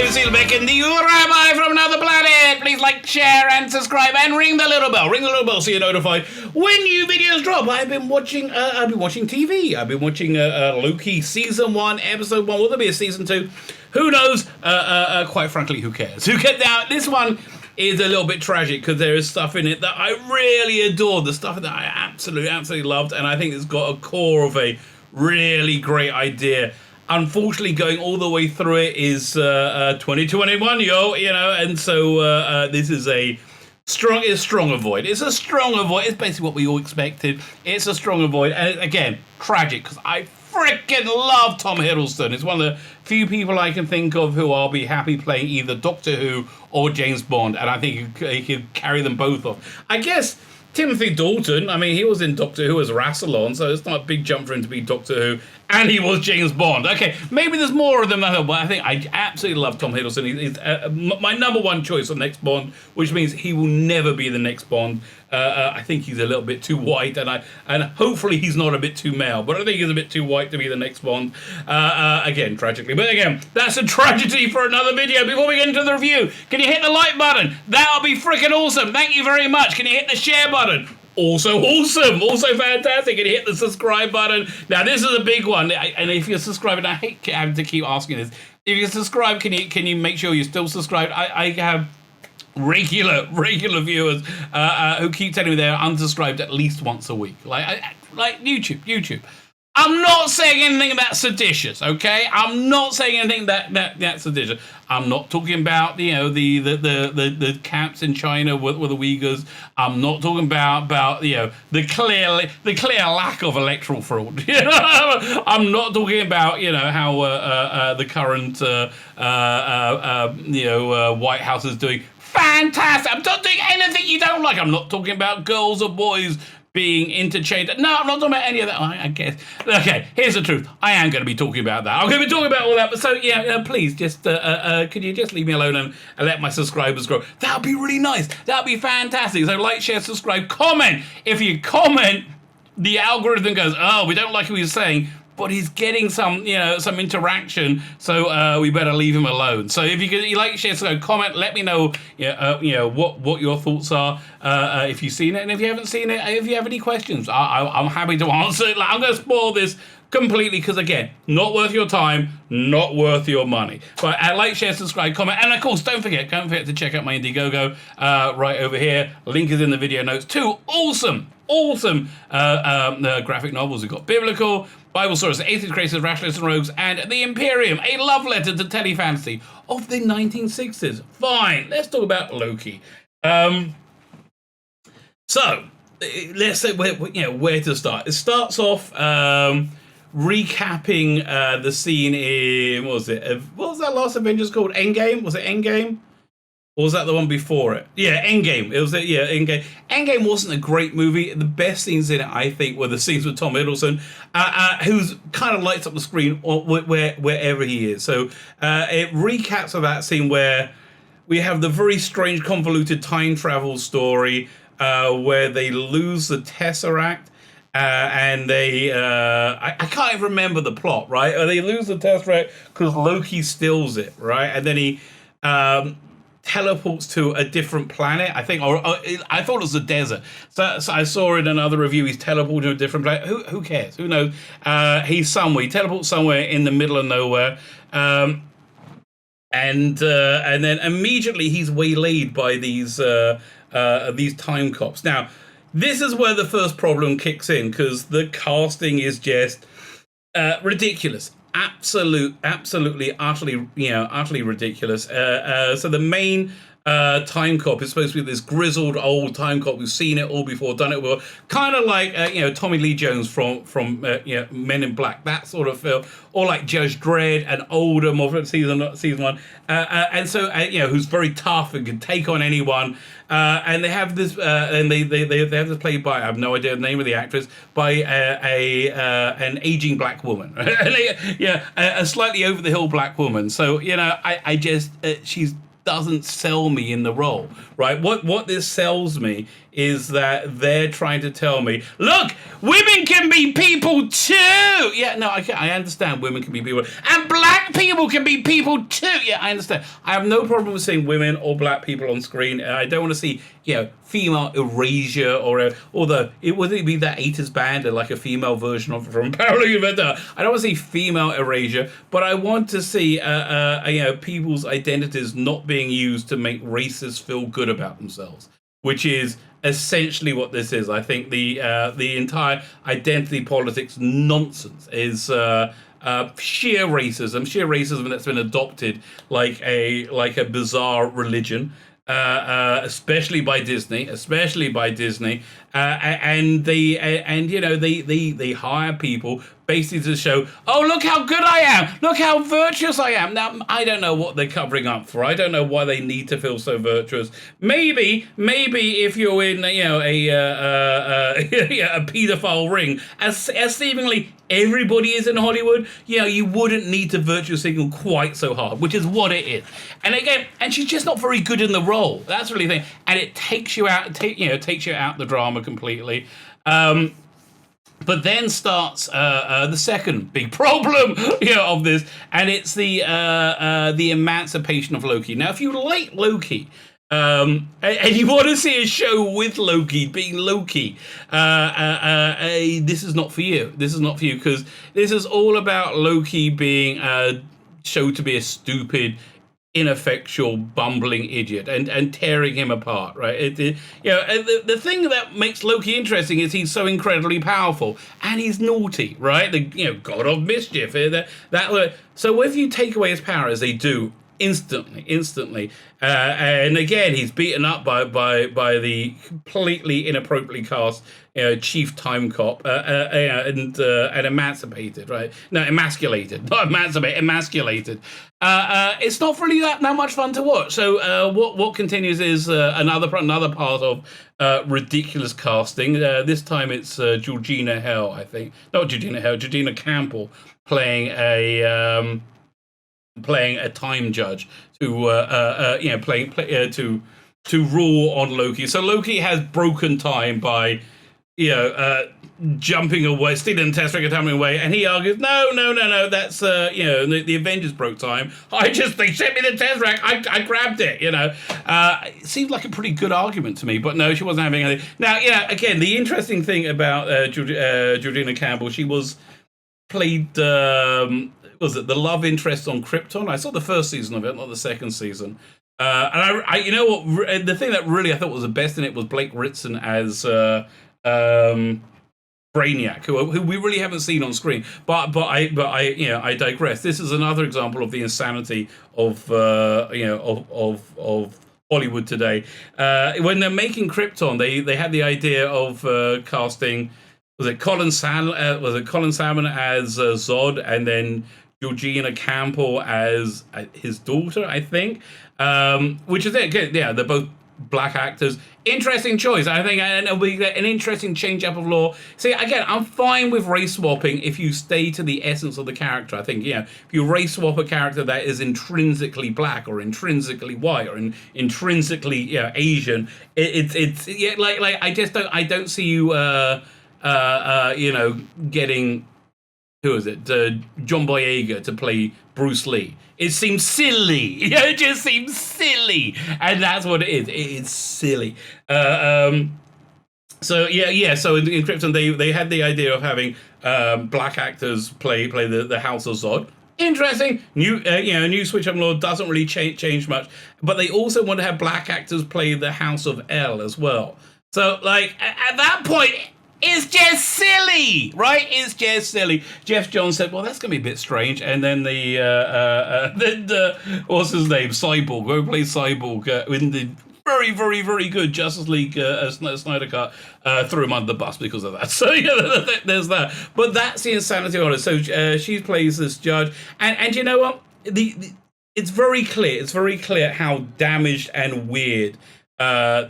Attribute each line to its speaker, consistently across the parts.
Speaker 1: Tzvi Lebetkin, the Rabbi from another planet. Please like, share, and subscribe, and ring the little bell. Ring the little bell so you're notified when new videos drop. I've been watching TV. I've been watching Loki Season 1, Episode 1. Will there be a Season 2? Who knows? Quite frankly, who cares? Now, this one is a little bit tragic because there is stuff in it that I really adored. The stuff that I absolutely loved, and I think it's got a core of a really great idea. Unfortunately, going all the way through it is 2021, and so this is a strong avoid. It's a strong avoid. It's basically what we all expected. It's a strong avoid, and again, tragic because I freaking love Tom Hiddleston. It's one of the few people I can think of who I'll be happy playing either Doctor Who or James Bond, and I think he could carry them both off. I guess Timothy Dalton, I mean, he was in Doctor Who as Rassilon, so it's not a big jump for him to be Doctor Who, and he was James Bond. Okay, maybe there's more of them than I know, but I think I absolutely love Tom Hiddleston. He's my number one choice for next Bond, which means he will never be the next Bond. I think he's a little bit too white, and hopefully he's not a bit too male, but I think he's a bit too white to be the next Bond. Again, tragically. But again, that's a tragedy for another video. Before we get into the review, can you hit the like button? That'll be freaking awesome. Thank you very much. Can you hit the share button? Also awesome, also fantastic. Can you hit the subscribe button? Now, this is a big one, and if you're subscribing, I hate having to keep asking this. If you subscribe, can you make sure you're still subscribed? I have regular viewers who keep telling me they're unsubscribed at least once a week, like YouTube. I'm not saying anything about seditious, okay? I'm not saying anything that's seditious. I'm not talking about the camps in China with the Uyghurs. I'm not talking about the clear lack of electoral fraud. I'm not talking about how the current White House is doing fantastic. I'm not doing anything you don't like. I'm not talking about girls or boys being interchanged. No, I'm not talking about any of that. I guess. Okay, here's the truth. I am going to be talking about that. I'm going to be talking about all that. But so, please, just could you just leave me alone and let my subscribers grow? That would be really nice. That would be fantastic. So like, share, subscribe, comment. If you comment, the algorithm goes, oh, we don't like what he's saying, but he's getting some interaction, so we better leave him alone. So if you like, share, so comment, let me know, what your thoughts are if you've seen it, and if you haven't seen it, if you have any questions, I'm happy to answer it. I'm going to spoil this completely because, again, not worth your time, not worth your money. But like, share, subscribe, comment, and of course, don't forget to check out my Indiegogo right over here. Link is in the video notes. 2 awesome graphic novels. We've got Biblical, Bible Stories, Atheist, Creators, Rationalists and Rogues, and The Imperium, a love letter to telefantasy of the 1960s. Fine, let's talk about Loki. So, let's say where to start. It starts off recapping the scene in, what was that last Avengers called? Endgame? Was it Endgame? Or was that the one before it? Yeah, Endgame. It was Endgame. Endgame wasn't a great movie. The best scenes in it, I think, were the scenes with Tom Hiddleston, who's kind of lights up the screen wherever he is. So it recaps of that scene where we have the very strange, convoluted time travel story where they lose the Tesseract. And they, I can't even remember the plot, right? They lose the Tesseract because Loki steals it, right? And then he teleports to a different planet, I think, or I thought it was a desert. So I saw in another review he's teleported to a different planet. Who cares? Who knows? He's somewhere. He teleports somewhere in the middle of nowhere. And then immediately he's waylaid by these time cops. Now, this is where the first problem kicks in because the casting is just ridiculous. Absolutely, utterly ridiculous. So the main time cop is supposed to be this grizzled old time cop who's seen it all before, done it before, kind of like Tommy Lee Jones from Men in Black, that sort of film, or like Judge Dredd, an older, more from season 1, and so who's very tough and can take on anyone. And they have this, and they have this played by, I have no idea the name of the actress, by an aging black woman, a slightly over the hill black woman. So I just she's doesn't sell me in the role, right? What this sells me is that they're trying to tell me, look, women can be people too. Yeah, no, I understand women can be people, and black black people can be people too. Yeah, I understand. I have no problem with seeing women or black people on screen, and I don't want to see, female erasure although it wouldn't be that 80s band or like a female version of from Parallel Universe. I don't want to see female erasure, but I want to see people's identities not being used to make racists feel good about themselves, which is essentially what this is. I think the entire identity politics nonsense is sheer racism that's been adopted like a bizarre religion. Especially by Disney, and they hire people basically to show, oh, look how good I am, look how virtuous I am. Now, I don't know what they're covering up for. I don't know why they need to feel so virtuous. Maybe if you're in a pedophile ring, as seemingly everybody is in Hollywood, you wouldn't need to virtue signal quite so hard, which is what it is. And again, she's just not very good in the role. That's really the thing, and it takes you out. Takes you out the drama completely. But then starts the second big problem, of this, and it's the emancipation of Loki. Now, if you like Loki, and you want to see a show with Loki being Loki, this is not for you. This is not for you, because this is all about Loki being shown to be a stupid, ineffectual, bumbling idiot, and tearing him apart, right? The thing that makes Loki interesting is he's so incredibly powerful, and he's naughty, right? The god of mischief. So if you take away his power, as they do, instantly, and again, he's beaten up by the completely inappropriately cast chief time cop, and emancipated, right? No, emasculated, not emancipated, emasculated. It's not really that much fun to watch. So what continues is another part of ridiculous casting. This time it's Georgina Hell, I think. Not Georgina Hell, Georgina Campbell playing a time judge to rule on Loki. So Loki has broken time by jumping away, stealing the test ring and jumping away, and he argues, no, that's the Avengers broke time. They sent me the test ring, I grabbed it. It seemed like a pretty good argument to me, but no, she wasn't having anything. Now, again, the interesting thing about Georgina Campbell, she played was it the love interest on Krypton? I saw the first season of it, not the second season. And I the thing that really I thought was the best in it was Blake Ritson as Brainiac, who we really haven't seen on screen. But I digress. This is another example of the insanity of Hollywood today. When they're making Krypton, they had the idea of casting. Was it Colin Salmon as Zod, and then Georgina Campbell as his daughter, I think. Which is it. Yeah, they're both black actors. Interesting choice, I think, and it'll be an interesting change-up of lore. See, again, I'm fine with race swapping if you stay to the essence of the character. I think, if you race swap a character that is intrinsically black or intrinsically white or intrinsically Asian, I don't see you getting, who is it, John Boyega to play Bruce Lee. It seems silly. It just seems silly, and that's what it is. It is silly. So So in Krypton they had the idea of having black actors play the House of Zod. Interesting. New switch up law doesn't really change much, but they also want to have black actors play the House of L as well. So at that point, it's just silly, right? It's just silly. Jeff Johns said, well, that's going to be a bit strange. And then what's his name? Cyborg. Who plays Cyborg in the very, very, very good Justice League Snyder Cut, threw him under the bus because of that. So, there's that. But that's the insanity on it. So she plays this judge. And you know what? It's very clear. It's very clear how damaged and weird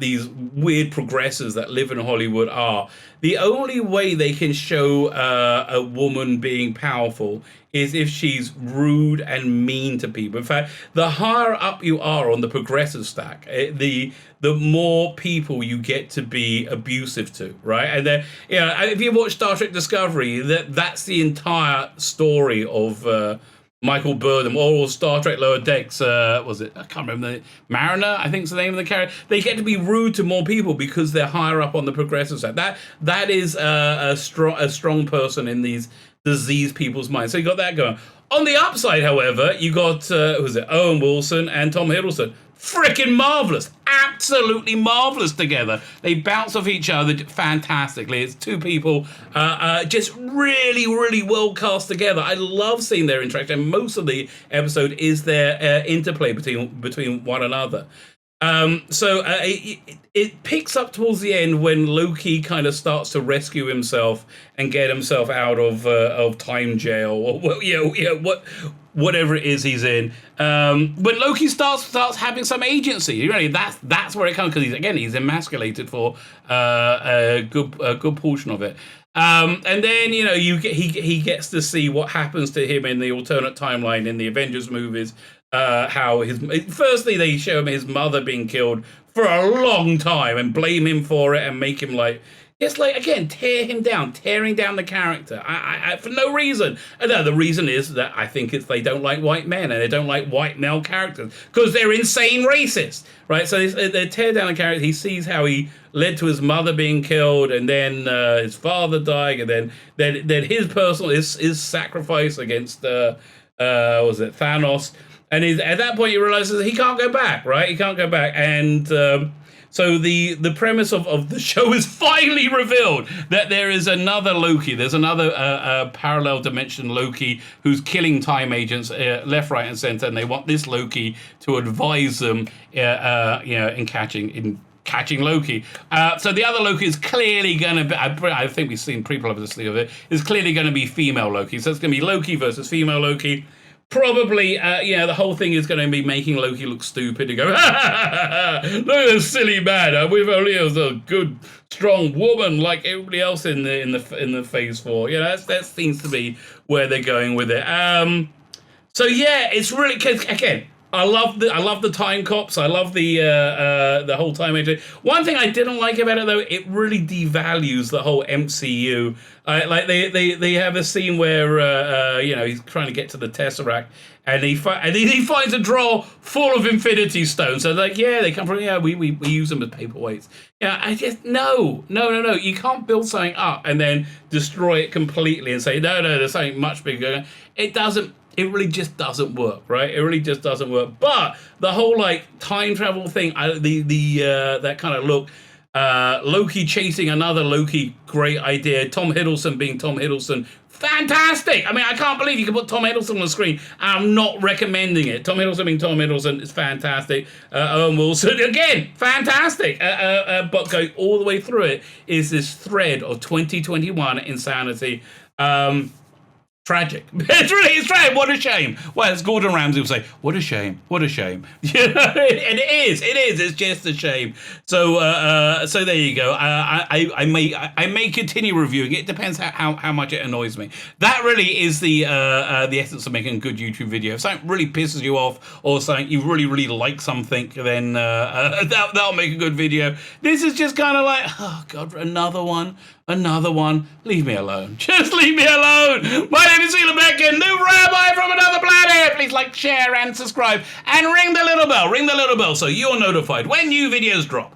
Speaker 1: these weird progressives that live in Hollywood are. The only way they can show a woman being powerful is if she's rude and mean to people. In fact, the higher up you are on the progressive stack, the more people you get to be abusive to, right? And then, if you watch Star Trek Discovery, that's the entire story of Michael Burnham, or Star Trek Lower Decks, was it? I can't remember. Mariner, I think is the name of the character. They get to be rude to more people because they're higher up on the progressive side. That is a strong person in these diseased people's minds. So you got that going. On the upside, however, you got who was it? Owen Wilson and Tom Hiddleston. Freaking marvelous, absolutely marvelous together. They bounce off each other fantastically. It's two people just really, really well cast together. I love seeing their interaction. Most of the episode is their interplay between one another. So it picks up towards the end when Loki kind of starts to rescue himself and get himself out of time jail, or whatever it is he's in. When Loki starts having some agency, really, that's where it comes, because he's emasculated for a good portion of it. And then he gets to see what happens to him in the alternate timeline in the Avengers movies. How firstly they show him his mother being killed for a long time and blame him for it and make him again tearing down the character I for no reason. And the reason is that I think they don't like white men and they don't like white male characters because they're insane racists, right? So they tear down the character. He sees how he led to his mother being killed, and then his father dying, and then his sacrifice against was it Thanos. And at that point, he realizes he can't go back, right? He can't go back. And so the premise of the show is finally revealed, that there is another Loki. There's another parallel dimension Loki who's killing time agents left, right, and center. And they want this Loki to advise them, in catching Loki. So the other Loki is clearly going to be, I think we've seen pre-publicity of it, is clearly going to be female Loki. So it's going to be Loki versus female Loki. Probably, the whole thing is going to be making Loki look stupid and go, look at this silly man. We've only a good, strong woman like everybody else in the Phase 4. That seems to be where they're going with it. So yeah, it's really, because again, I love the time cops. I love the whole time agent. One thing I didn't like about it, though, it really devalues the whole MCU. They have a scene where he's trying to get to the Tesseract, and he finds a drawer full of Infinity Stones. So they come from we use them as paperweights. I just no. You can't build something up and then destroy it completely and say no. There's something much bigger. It doesn't. It really just doesn't work, right? It really just doesn't work. But the whole time travel thing, that kind of look, Loki chasing another Loki, great idea. Tom Hiddleston being Tom Hiddleston, fantastic. I mean, I can't believe you can put Tom Hiddleston on the screen. I'm not recommending it. Tom Hiddleston being Tom Hiddleston is fantastic. Owen Wilson, again, fantastic. But going all the way through it is this thread of 2021 insanity. Tragic. It's tragic. What a shame. Well, as Gordon Ramsay would say, what a shame. What a shame. And it is. It's just a shame. So there you go. I may continue reviewing it. It depends how much it annoys me. That really is the essence of making a good YouTube video. If something really pisses you off, or something you really, really like something, then that'll make a good video. This is just kind of like, oh God, another one. Leave me alone. Just leave me alone. My name is Tzvi Lebetkin, new Rabbi from another planet. Please like, share, and subscribe, and ring the little bell. Ring the little bell so you're notified when new videos drop.